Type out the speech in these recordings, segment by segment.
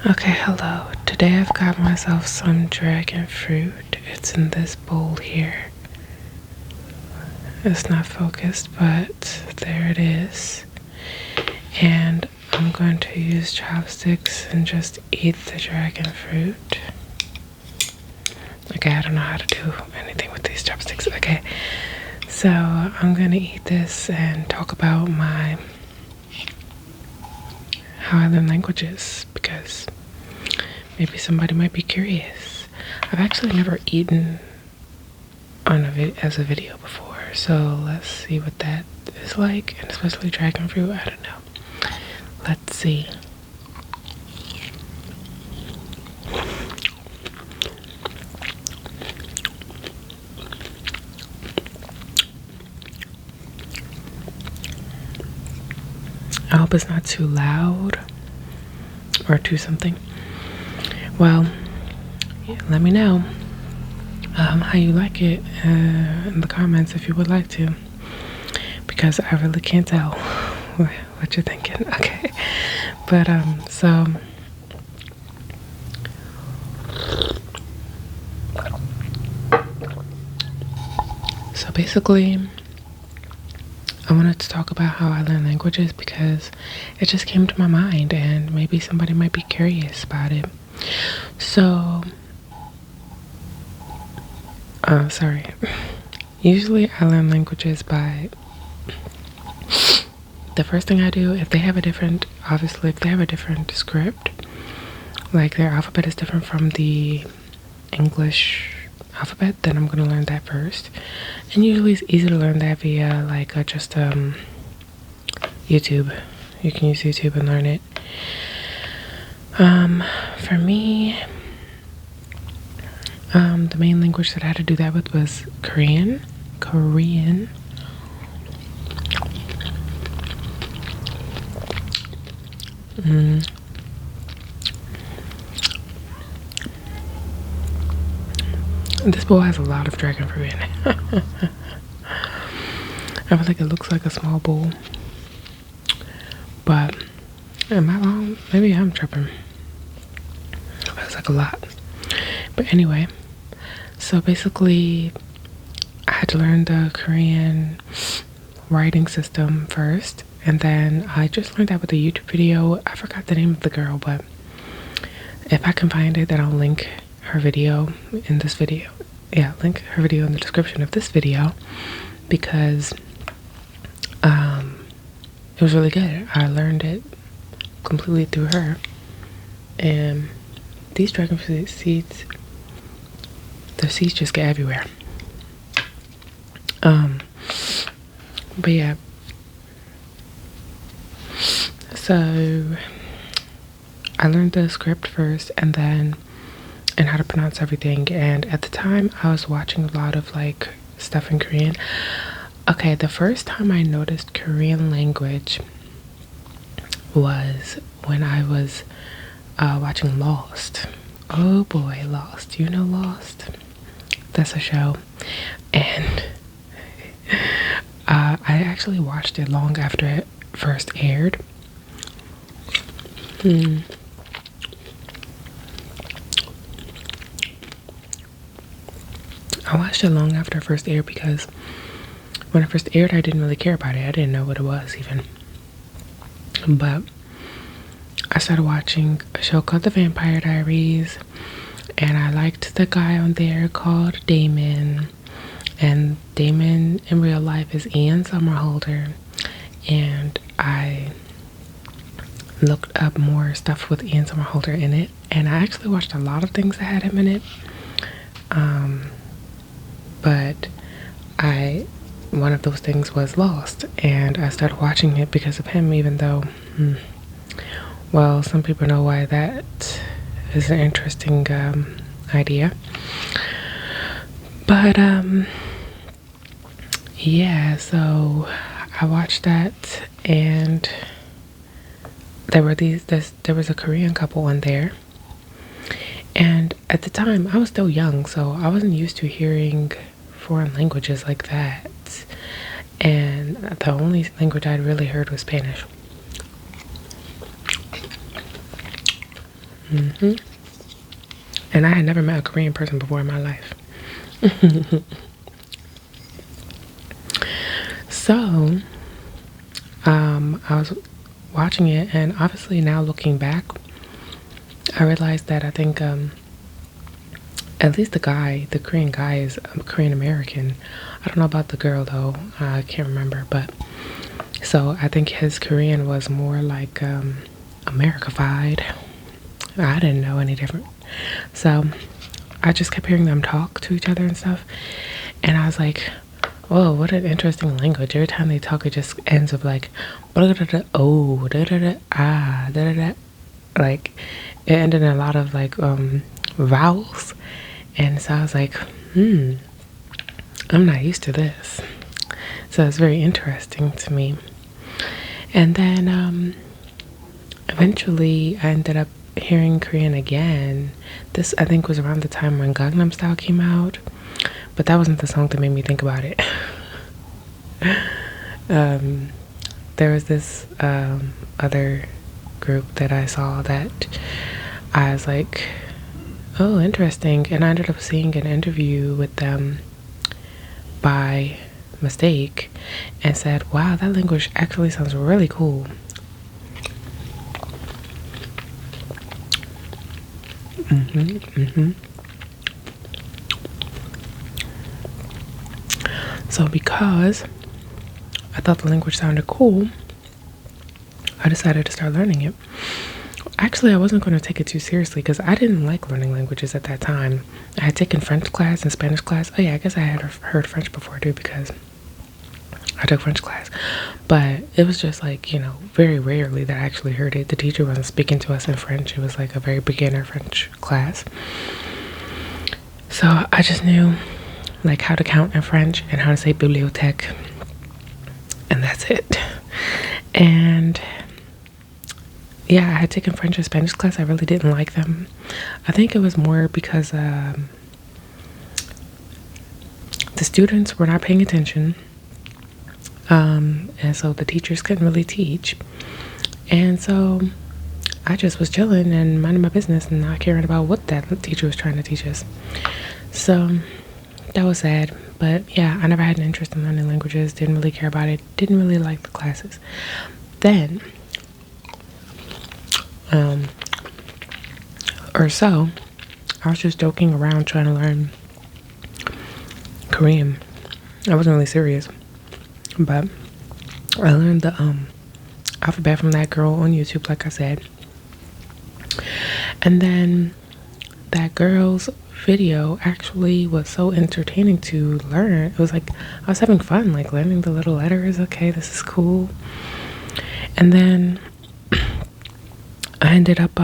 Okay, hello. Today I've got myself some dragon fruit. It's in this bowl here. It's not focused, but there it is. And I'm going to use chopsticks and just eat the dragon fruit. Okay, I don't know how to do anything with these chopsticks. Okay, so I'm gonna eat this and talk about how I learn languages, because maybe somebody might be curious. I've actually never eaten on as a video before, so let's see what that is like, and especially dragon fruit. I don't know. Let's see. I hope it's not too loud or too something. Well, yeah, let me know how you like it in the comments if you would like to, because I really can't tell what you're thinking. Okay, but so basically I wanted to talk about how I learn languages because it just came to my mind and maybe somebody might be curious about it. So, sorry. Usually I learn languages by the first thing I do, if they have a different script, like their alphabet is different from the English alphabet, then I'm gonna learn that first. And usually it's easy to learn that via just YouTube. You can use YouTube and learn it. For me, the main language that I had to do that with was Korean. This bowl has a lot of dragon fruit in it. I feel like it looks like a small bowl, but am I wrong? Maybe I'm tripping. It's like a lot. But anyway, so basically I had to learn the Korean writing system first, and then I just learned that with a YouTube video. I forgot the name of the girl, but if I can find it, then I'll link her video in this video. Yeah, link her video in the description of this video, because it was really good. I learned it completely through her. And these dragon fruit seeds, the seeds just get everywhere. But yeah, so I learned the script first and how to pronounce everything. And at the time I was watching a lot of stuff in Korean. Okay, the first time I noticed Korean language was when I was watching Lost. Oh boy, Lost. You know Lost? That's a show. And I actually watched it long after it first aired. I watched it long after it first aired because when it first aired, I didn't really care about it. I didn't know what it was even. But I started watching a show called The Vampire Diaries, and I liked the guy on there called Damon. And Damon in real life is Ian Somerhalder. And I looked up more stuff with Ian Somerhalder in it, and I actually watched a lot of things that had him in it. But one of those things was Lost, and I started watching it because of him, even though, well, some people know why that is an interesting idea. But yeah, so I watched that, and there was a Korean couple on there. And at the time, I was still young, so I wasn't used to hearing foreign languages like that. And the only language I'd really heard was Spanish. And I had never met a Korean person before in my life. So, I was watching it, and obviously now looking back, I realized that I think at least the Korean guy is Korean American. I don't know about the girl though. I can't remember, but so I think his Korean was more like Americified. I didn't know any different. So I just kept hearing them talk to each other and stuff, and I was like, whoa, what an interesting language. Every time they talk, it just ends with like, oh, ah, like it ended in a lot of like vowels. And so I was like, I'm not used to this. So it's very interesting to me. And then eventually I ended up hearing Korean again. This I think was around the time when Gangnam Style came out, but that wasn't the song that made me think about it. There was this other group that I saw that I was like, oh, interesting. And I ended up seeing an interview with them by mistake and said, wow, that language actually sounds really cool. So because I thought the language sounded cool, I decided to start learning it. Actually, I wasn't going to take it too seriously because I didn't like learning languages at that time. I had taken French class and Spanish class. Oh yeah, I guess I had heard French before too because I took French class. But it was just like, very rarely that I actually heard it. The teacher wasn't speaking to us in French. It was like a very beginner French class. So I just knew like how to count in French and how to say bibliothèque. And that's it. And yeah, I had taken French and Spanish class. I really didn't like them. I think it was more because the students were not paying attention. And so the teachers couldn't really teach. And so I just was chilling and minding my business and not caring about what that teacher was trying to teach us. So that was sad. But yeah, I never had an interest in learning languages. Didn't really care about it. Didn't really like the classes. Then or so, I was just joking around trying to learn Korean. I wasn't really serious, but I learned the alphabet from that girl on YouTube, like I said. And then that girl's video actually was so entertaining to learn. It was like I was having fun, like learning the little letters. Okay, this is cool. And then I ended up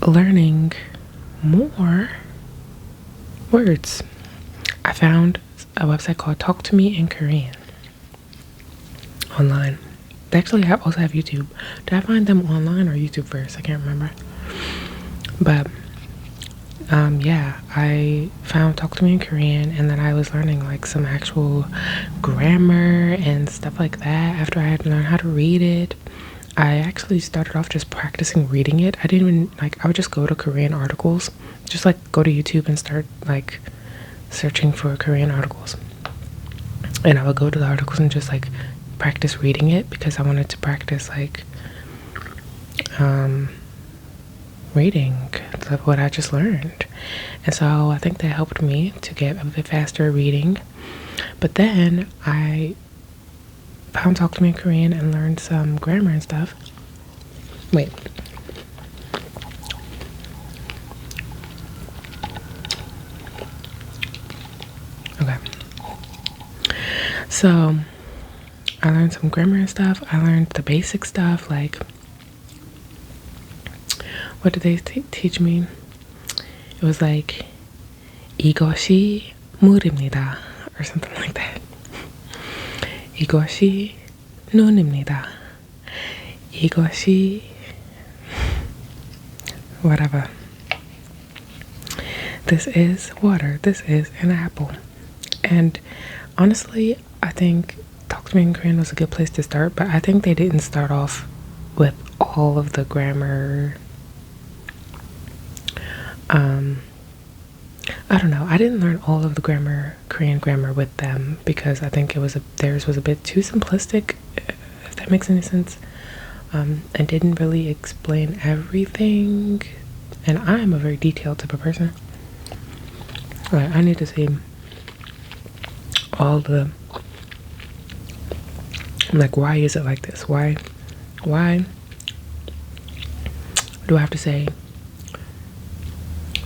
learning more words. I found a website called Talk to Me in Korean online. They actually also have YouTube. Did I find them online or YouTube first? I can't remember. But yeah, I found Talk to Me in Korean, and then I was learning like some actual grammar and stuff like that. After I had learned how to read it, I actually started off just practicing reading it. I didn't even I would just go to Korean articles, just like go to YouTube and start like searching for Korean articles. And I would go to the articles and just like practice reading it because I wanted to practice like reading what I just learned. And so I think that helped me to get a bit faster reading. But then I found Talk to Me in Korean and learned some grammar and stuff. Wait. Okay. So I learned some grammar and stuff. I learned the basic stuff, like what did they teach me? It was like 이것이 물입니다 or something like that. 이것이 눈입니다. 이것이 whatever. This is water. This is an apple. And honestly, I think Talk to Me in Korean was a good place to start, but I think they didn't start off with all of the grammar. I don't know. I didn't learn all of the Korean grammar with them because I think theirs was a bit too simplistic, if that makes any sense, and didn't really explain everything. And I'm a very detailed type of person. Like, I need to see all the, like, why is it like this? Why do I have to say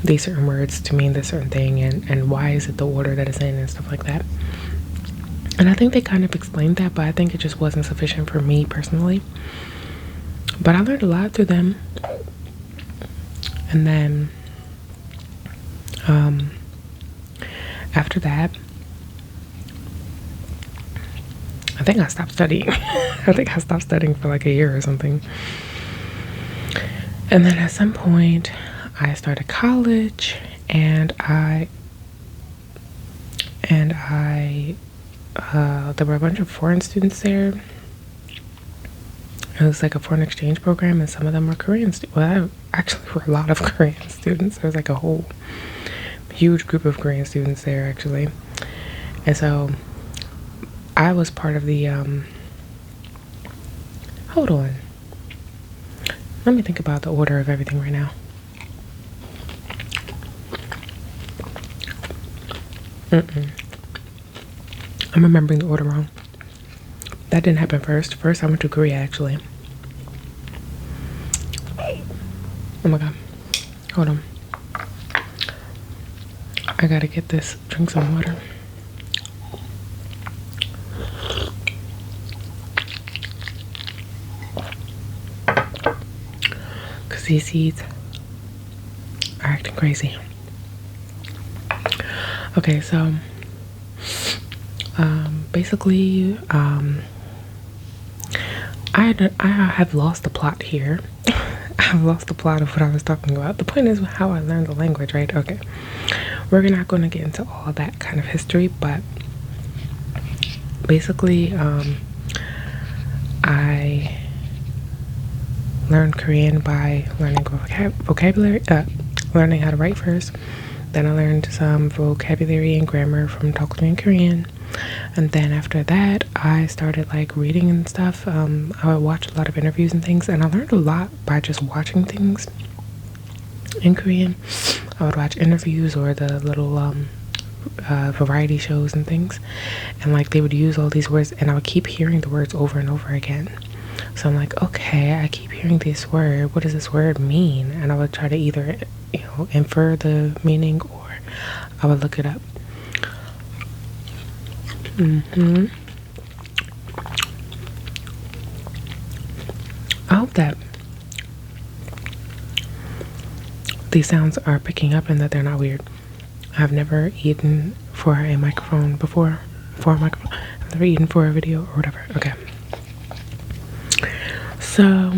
these certain words to mean this certain thing, and why is it the order that it's in and stuff like that. And I think they kind of explained that, but I think it just wasn't sufficient for me personally. But I learned a lot through them. And then after that, I think I stopped studying. I think I stopped studying for like a year or something. And then at some point I started college, and there were a bunch of foreign students there. It was like a foreign exchange program, and some of them were Korean well, actually were a lot of Korean students. There was like a whole huge group of Korean students there, actually. And so I was part of the hold on, let me think about the order of everything right now. I'm remembering the order wrong. That didn't happen first. First, I went to Korea, actually. Oh my god. Hold on. I gotta get this. Drink some water. Because these seeds are acting crazy. Okay, so basically I have lost the plot here. I've lost the plot of what I was talking about. The point is how I learned the language, right? Okay, we're not going to get into all that kind of history, but basically I learned Korean by learning vocabulary, learning how to write first. Then I learned some vocabulary and grammar from Talk to Me in Korean. And then after that, I started like reading and stuff. I would watch a lot of interviews and things, and I learned a lot by just watching things in Korean. I would watch interviews or the little variety shows and things, and like they would use all these words, and I would keep hearing the words over and over again. So I'm like, okay, I keep hearing this word. What does this word mean? And I would try to either, infer the meaning, or I would look it up. I hope that these sounds are picking up and that they're not weird. I've never eaten for a microphone before. I've never eaten for a video or whatever. Okay. So,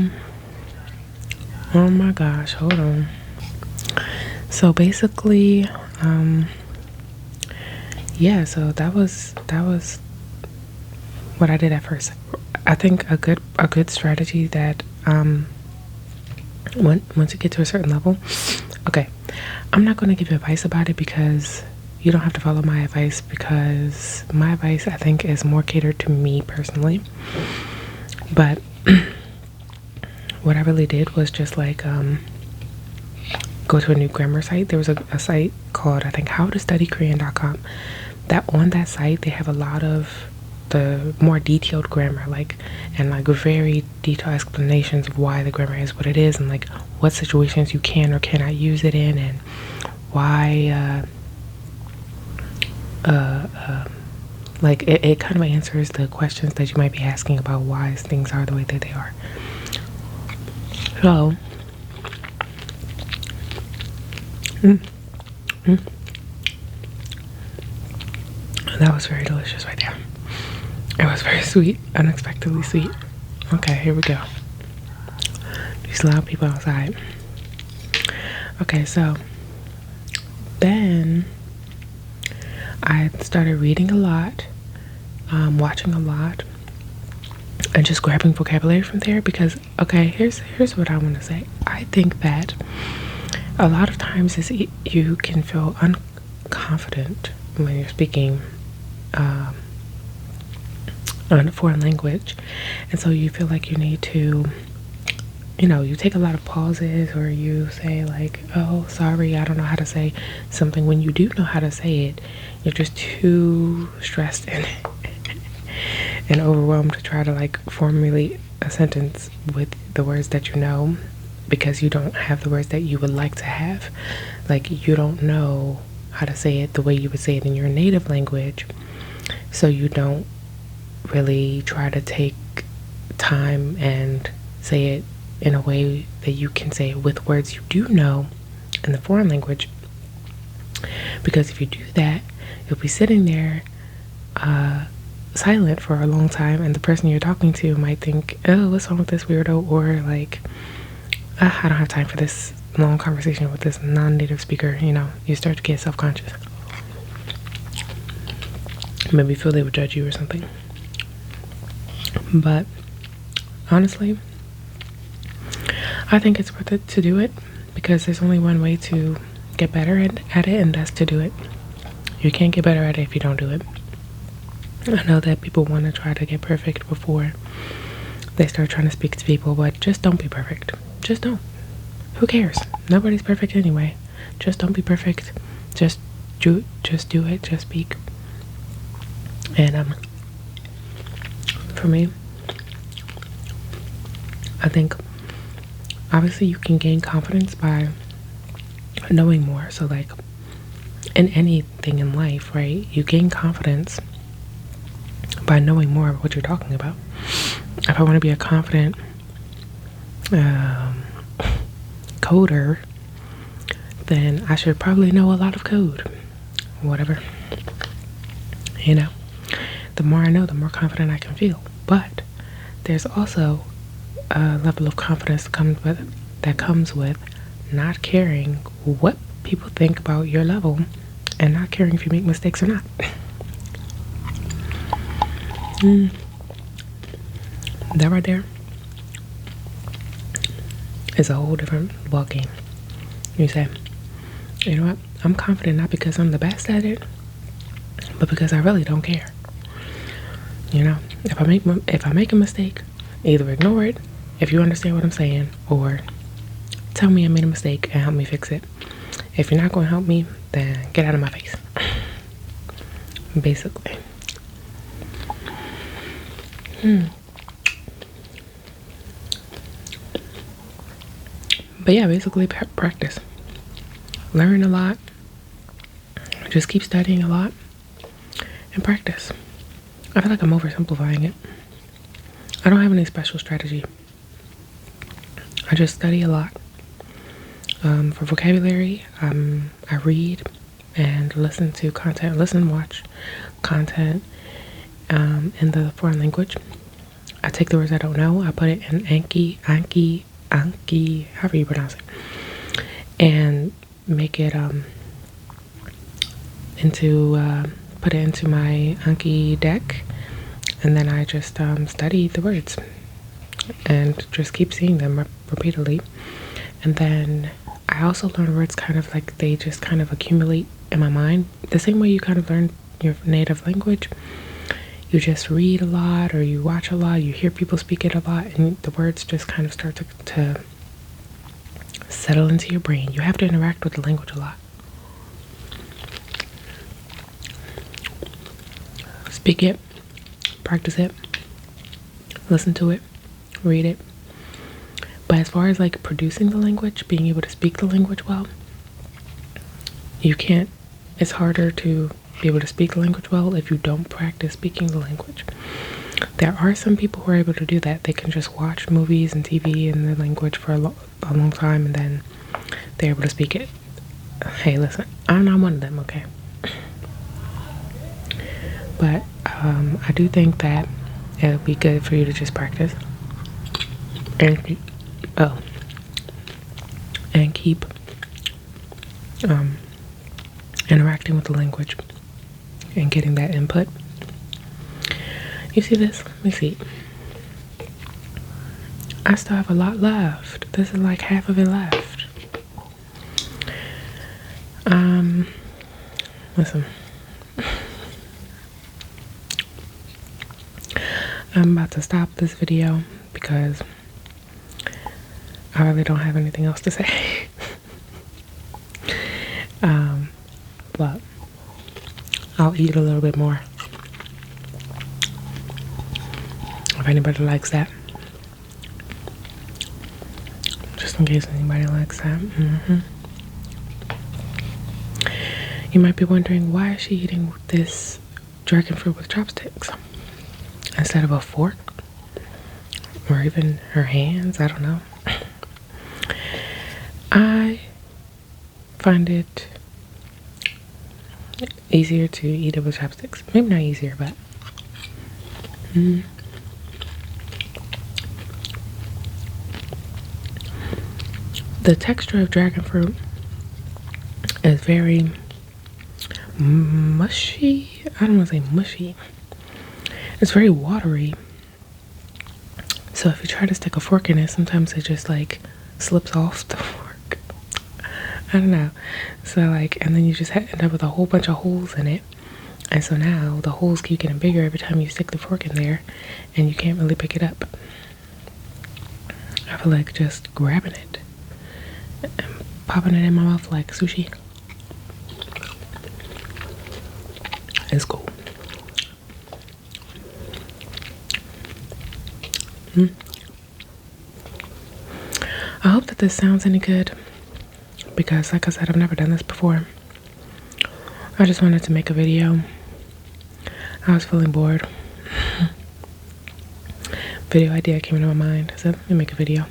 oh my gosh, hold on. So basically, yeah, so that was what I did at first. I think a good strategy that once you get to a certain level, okay, I'm not going to give you advice about it because you don't have to follow my advice, because my advice I think is more catered to me personally. But what I really did was just like go to a new grammar site. There was a site called, I think, howtostudykorean.com. That on that site they have a lot of the more detailed grammar, and very detailed explanations of why the grammar is what it is, and like what situations you can or cannot use it in, and why like it kind of answers the questions that you might be asking about why things are the way that they are. So that was very delicious right there. It was very sweet, unexpectedly sweet. Okay, here we go. These loud people outside. Okay, so then I started reading a lot, watching a lot, and just grabbing vocabulary from there. Because okay, here's what I want to say. I think that a lot of times you can feel unconfident when you're speaking on a foreign language, and so you feel like you need to, you take a lot of pauses, or you say like, oh, sorry, I don't know how to say something, when you do know how to say it. You're just too stressed and and overwhelmed to try to like formulate a sentence with the words that you know, because you don't have the words that you would like to have. Like, you don't know how to say it the way you would say it in your native language, so you don't really try to take time and say it in a way that you can say it with words you do know in the foreign language. Because if you do that, you'll be sitting there silent for a long time, and the person you're talking to might think, oh, what's wrong with this weirdo, or like, I don't have time for this long conversation with this non-native speaker. You start to get self-conscious, maybe feel they would judge you or something. But honestly, I think it's worth it to do it, because there's only one way to get better at it, and that's to do it. You can't get better at it if you don't do it. I know that people want to try to get perfect before they start trying to speak to people, but just don't be perfect. Just don't. Who cares? Nobody's perfect anyway. Just don't be perfect. Just do it. Just speak. And for me, I think obviously you can gain confidence by knowing more. So like in anything in life, right? You gain confidence by knowing more of what you're talking about. If I want to be a confident coder, then I should probably know a lot of code. Whatever. The more I know, the more confident I can feel. But there's also a level of confidence that comes with not caring what people think about your level, and not caring if you make mistakes or not. That right there is a whole different ball game. You say, you know what? I'm confident not because I'm the best at it, but because I really don't care. If I make a mistake, either ignore it if you understand what I'm saying, or tell me I made a mistake and help me fix it. If you're not going to help me, then get out of my face. Basically. But yeah, basically practice. Learn a lot. Just keep studying a lot and practice. I feel like I'm oversimplifying it. I don't have any special strategy. I just study a lot. For vocabulary, I read and listen to content, watch content in the foreign language. I take the words I don't know, I put it in Anki, however you pronounce it, and make it put it into my Anki deck, and then I just study the words and just keep seeing them repeatedly. And then I also learn words kind of like they just kind of accumulate in my mind, the same way you kind of learn your native language. You just read a lot, or you watch a lot, you hear people speak it a lot, and the words just kind of start to settle into your brain. You have to interact with the language a lot. Speak it, practice it, listen to it, read it. But as far as like producing the language, being able to speak the language well, you can't. It's harder to be able to speak the language well if you don't practice speaking the language. There are some people who are able to do that. They can just watch movies and TV in the language for a long time, and then they're able to speak it. Hey, listen, I'm not one of them, okay? But I do think that it would be good for you to just practice and keep interacting with the language and getting that input. You see this? Let me see. I still have a lot left. This is like half of it left. Listen. I'm about to stop this video because I really don't have anything else to say. But I'll eat a little bit more if anybody likes that. Just in case anybody likes that. You might be wondering, why is she eating this dragon fruit with chopsticks instead of a fork or even her hands? I don't know. I find it easier to eat it with chopsticks. Maybe not easier, but the texture of dragon fruit is very mushy. I don't want to say mushy. It's very watery. So if you try to stick a fork in it, sometimes it just like slips off the fork. I don't know. So like, and then you just end up with a whole bunch of holes in it. And so now the holes keep getting bigger every time you stick the fork in there, and you can't really pick it up. I feel like just grabbing it and popping it in my mouth like sushi is cool. I hope that this sounds any good, because like I said, I've never done this before. I just wanted to make a video. I was feeling bored. Video idea came into my mind. I said, let me make a video.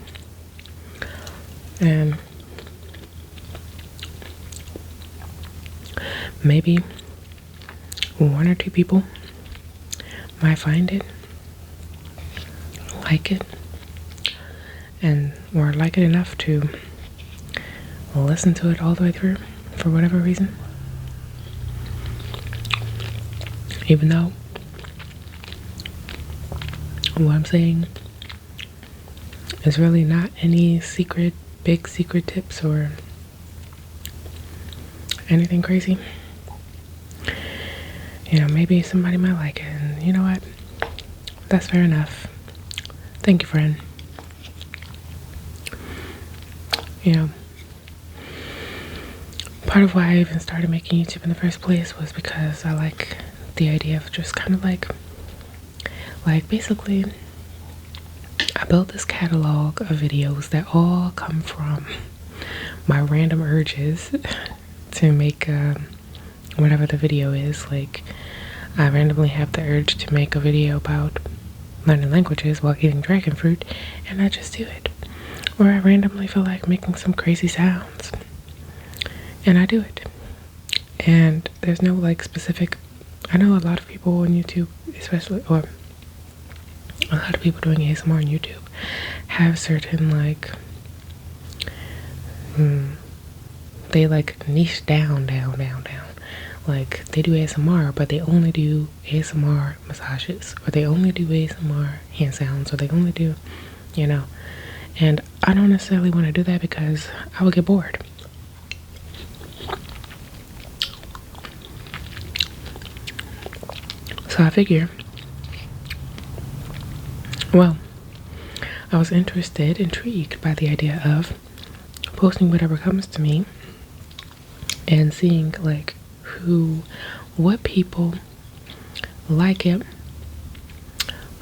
And maybe one or two people might find it, like it, and or like it enough to listen to it all the way through for whatever reason. Even though what I'm saying is really not any big secret tips or anything crazy. You know, maybe somebody might like it, and you know what? That's fair enough. Thank you, friend. You know, part of why I even started making YouTube in the first place was because I like the idea of just kind of like basically I built this catalog of videos that all come from my random urges to make whatever the video is. Like, I randomly have the urge to make a video about learning languages while eating dragon fruit, and I just do it. Or I randomly feel like making some crazy sounds, and I do it. And there's no like specific, I know a lot of people on YouTube, especially, or a lot of people doing ASMR on YouTube have certain like they like niche down. Like, they do ASMR, but they only do ASMR massages, or they only do ASMR hand sounds, or they only do, you know. And I don't necessarily want to do that because I would get bored. So I figure, well, I was intrigued by the idea of posting whatever comes to me and seeing like what people like it,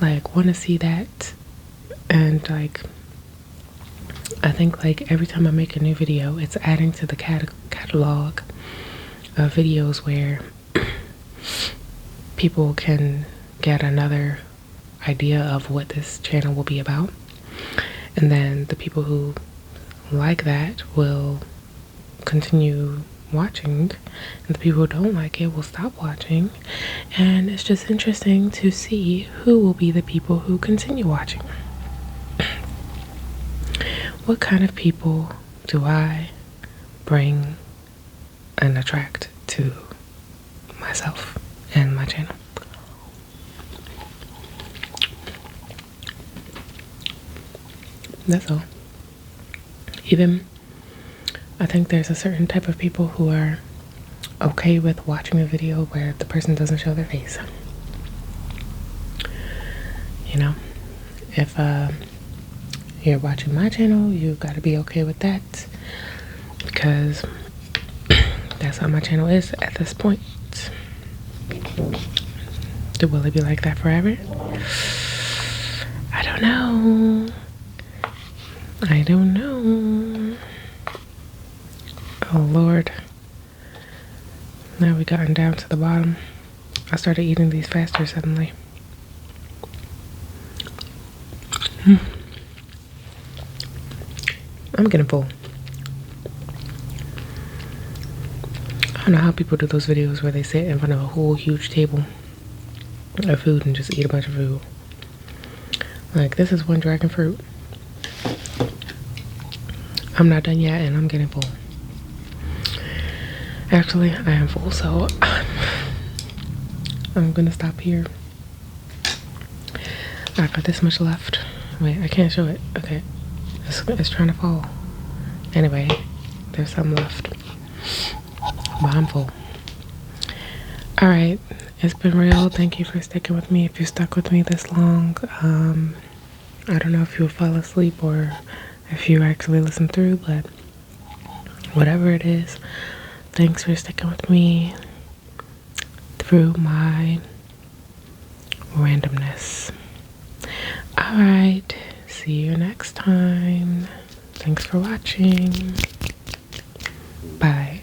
like want to see that. And like, I think like every time I make a new video, it's adding to the catalog of videos where people can get another idea of what this channel will be about. And then the people who like that will continue watching, and the people who don't like it will stop watching. And it's just interesting to see who will be the people who continue watching. What kind of people do I bring and attract to myself and my channel? That's all. Even, I think there's a certain type of people who are okay with watching a video where the person doesn't show their face. You know, if you're watching my channel, you gotta be okay with that, because that's how my channel is at this point. Will it be like that forever? I don't know. I don't know. Oh Lord. Now we gotten down to the bottom. I started eating these faster suddenly. I'm getting full. I don't know how people do those videos where they sit in front of a whole huge table of food and just eat a bunch of food. Like, this is one dragon fruit. I'm not done yet and I'm getting full. Actually, I am full, so I'm gonna stop here. I got this much left. Wait, I can't show it. Okay, it's trying to fall. Anyway, there's some left, but I'm full. All right, it's been real. Thank you for sticking with me. If you stuck with me this long, I don't know if you'll fall asleep or if you actually listen through, but whatever it is, thanks for sticking with me through my randomness. All right, see you next time. Thanks for watching. Bye.